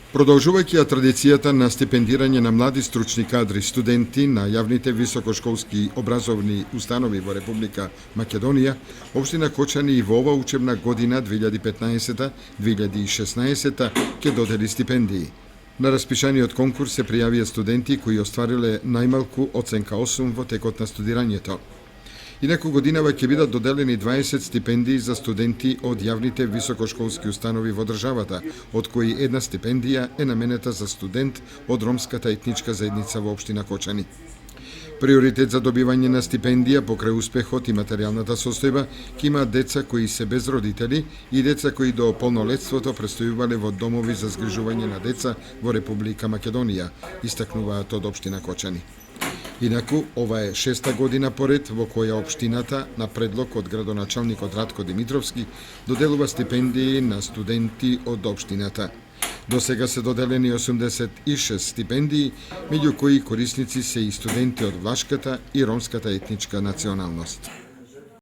Продолжувајќи традицијата на стипендирање на млади стручни кадри студенти на јавните високошколски образовни установи во Република Македонија, општина Кочани и во ова учебна година 2015-2016 ќе додели стипендии. На распишаниот конкурс се пријавија студенти кои оствариле најмалку оценка 8 во текот на студирањето. Инаку годинава ќе бидат доделени 20 стипендии за студенти од јавните високошколски установи во државата, од кои една стипендија е наменета за студент од ромската етничка заедница во општина Кочани. Приоритет за добивање на стипендија покрај успехот и материјалната состојба ќе имаат деца кои се без родители и деца кои до полнолетството престојувале во домови за згрижување на деца во Република Македонија, истакнуваат од општина Кочани. Инаку, ова е 6-та година поред во која општината, на предлог од градоначалникот Радко Димитровски, доделува стипендии на студенти од општината. До сега се доделени 86 стипендии, меѓу кои корисници се и студенти од влашката и ромската етничка националност.